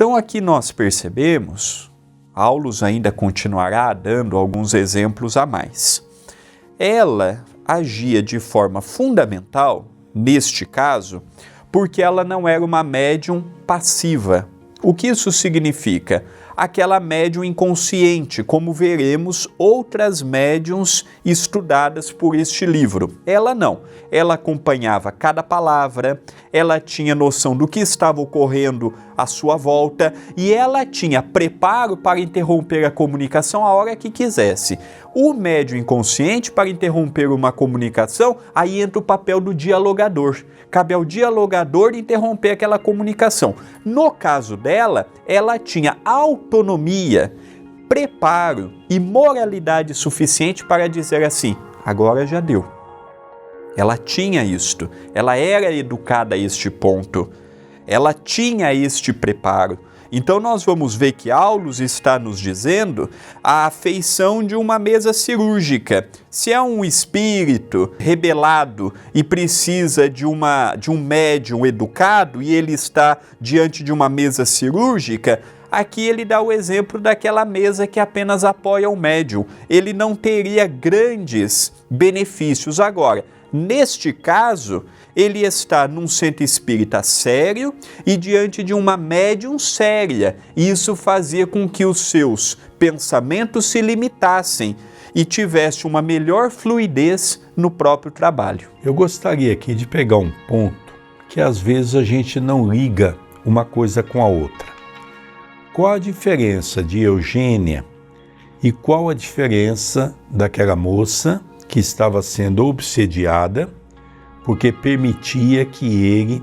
Então aqui nós percebemos, Aulus ainda continuará dando alguns exemplos a mais. Ela agia de forma fundamental, neste caso, porque ela não era uma médium passiva. O que isso significa? Aquela médium inconsciente, como veremos outras médiums estudadas por este livro. Ela não. Ela acompanhava cada palavra, ela tinha noção do que estava ocorrendo à sua volta e ela tinha preparo para interromper a comunicação a hora que quisesse. O médium inconsciente, para interromper uma comunicação, aí entra o papel do dialogador. Cabe ao dialogador interromper aquela comunicação. No caso dela, ela tinha autonomia, preparo e moralidade suficiente para dizer assim, agora já deu. Ela tinha isto, ela era educada a este ponto, ela tinha este preparo. Então nós vamos ver que Aulus está nos dizendo a afeição de uma mesa cirúrgica. Se é um espírito rebelado e precisa de um médium educado e ele está diante de uma mesa cirúrgica, aqui ele dá o exemplo daquela mesa que apenas apoia o médium. Ele não teria grandes benefícios. Agora, neste caso, ele está num centro espírita sério e diante de uma médium séria. Isso fazia com que os seus pensamentos se limitassem e tivesse uma melhor fluidez no próprio trabalho. Eu gostaria aqui de pegar um ponto que às vezes a gente não liga uma coisa com a outra. Qual a diferença de Eugênia e qual a diferença daquela moça que estava sendo obsediada porque permitia que ele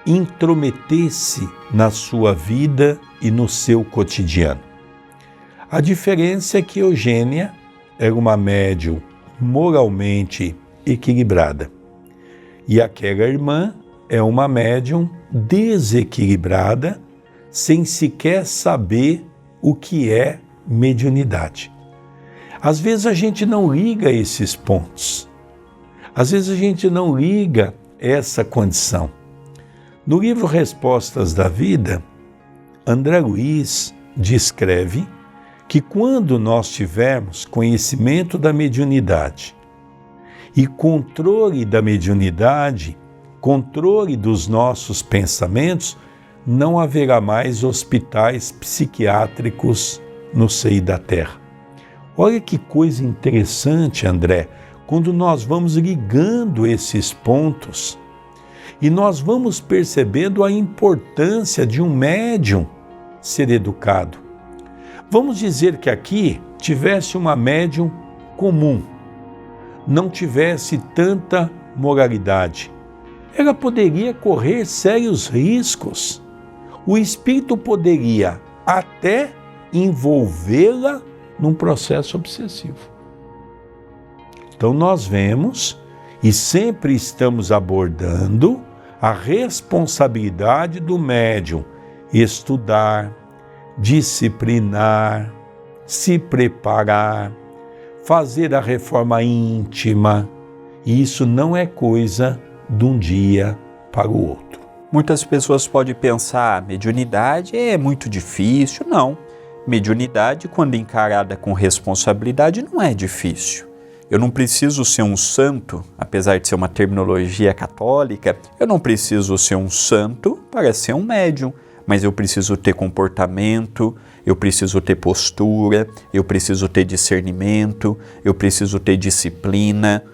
intrometesse na sua vida e no seu cotidiano? A diferença é que Eugênia era uma médium moralmente equilibrada e aquela irmã é uma médium desequilibrada, sem sequer saber o que é mediunidade. Às vezes a gente não liga esses pontos. Às vezes a gente não liga essa condição. No livro Respostas da Vida, André Luiz descreve que quando nós tivermos conhecimento da mediunidade e controle da mediunidade, controle dos nossos pensamentos, não haverá mais hospitais psiquiátricos no seio da Terra. Olha que coisa interessante, André, quando nós vamos ligando esses pontos e nós vamos percebendo a importância de um médium ser educado. Vamos dizer que aqui tivesse uma médium comum, não tivesse tanta moralidade. Ela poderia correr sérios riscos. O espírito poderia até envolvê-la num processo obsessivo. Então nós vemos e sempre estamos abordando a responsabilidade do médium estudar, disciplinar, se preparar, fazer a reforma íntima. E isso não é coisa de um dia para o outro. Muitas pessoas podem pensar, mediunidade é muito difícil. Não, mediunidade, quando encarada com responsabilidade, não é difícil. Eu não preciso ser um santo, apesar de ser uma terminologia católica, eu não preciso ser um santo para ser um médium, mas eu preciso ter comportamento, eu preciso ter postura, eu preciso ter discernimento, eu preciso ter disciplina.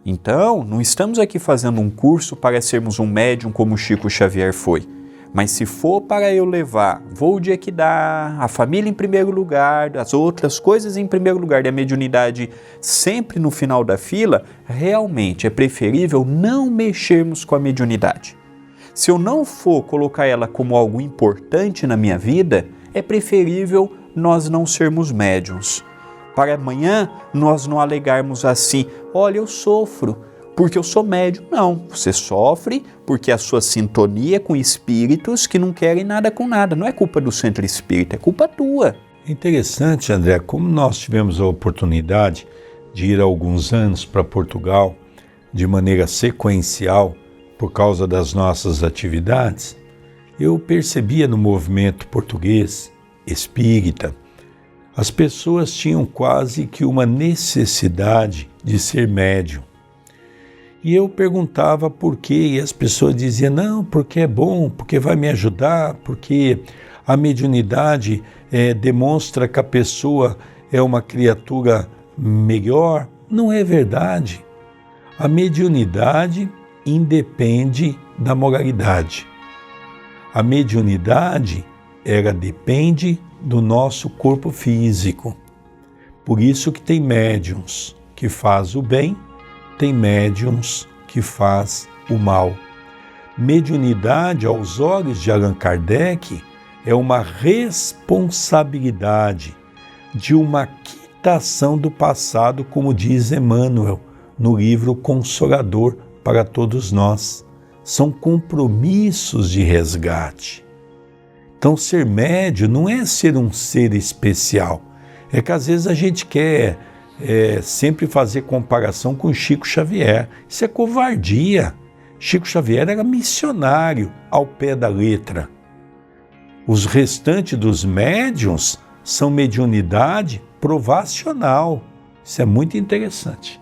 Então, não estamos aqui fazendo um curso para sermos um médium como Chico Xavier foi. Mas se for para eu levar, vou o dia que dá, a família em primeiro lugar, as outras coisas em primeiro lugar e a mediunidade sempre no final da fila, realmente é preferível não mexermos com a mediunidade. Se eu não for colocar ela como algo importante na minha vida, é preferível nós não sermos médiuns. Para amanhã nós não alegarmos assim, olha, eu sofro porque eu sou médium. Não, você sofre porque a sua sintonia com espíritos que não querem nada com nada. Não é culpa do centro espírita, é culpa tua. É interessante, André, como nós tivemos a oportunidade de ir há alguns anos para Portugal de maneira sequencial por causa das nossas atividades, eu percebia no movimento português espírita, as pessoas tinham quase que uma necessidade de ser médium. E eu perguntava por quê, e as pessoas diziam, não, porque é bom, porque vai me ajudar, porque a mediunidade demonstra que a pessoa é uma criatura melhor. Não é verdade. A mediunidade independe da moralidade. A mediunidade, ela depende do nosso corpo físico. Por isso que tem médiuns que faz o bem, tem médiuns que faz o mal. Mediunidade, aos olhos de Allan Kardec, é uma responsabilidade de uma quitação do passado, como diz Emmanuel no livro Consolador para Todos Nós. São compromissos de resgate. Então, ser médium não é ser um ser especial. É que às vezes a gente quer sempre fazer comparação com Chico Xavier. Isso é covardia. Chico Xavier era missionário ao pé da letra. Os restantes dos médiuns são mediunidade provacional. Isso é muito interessante.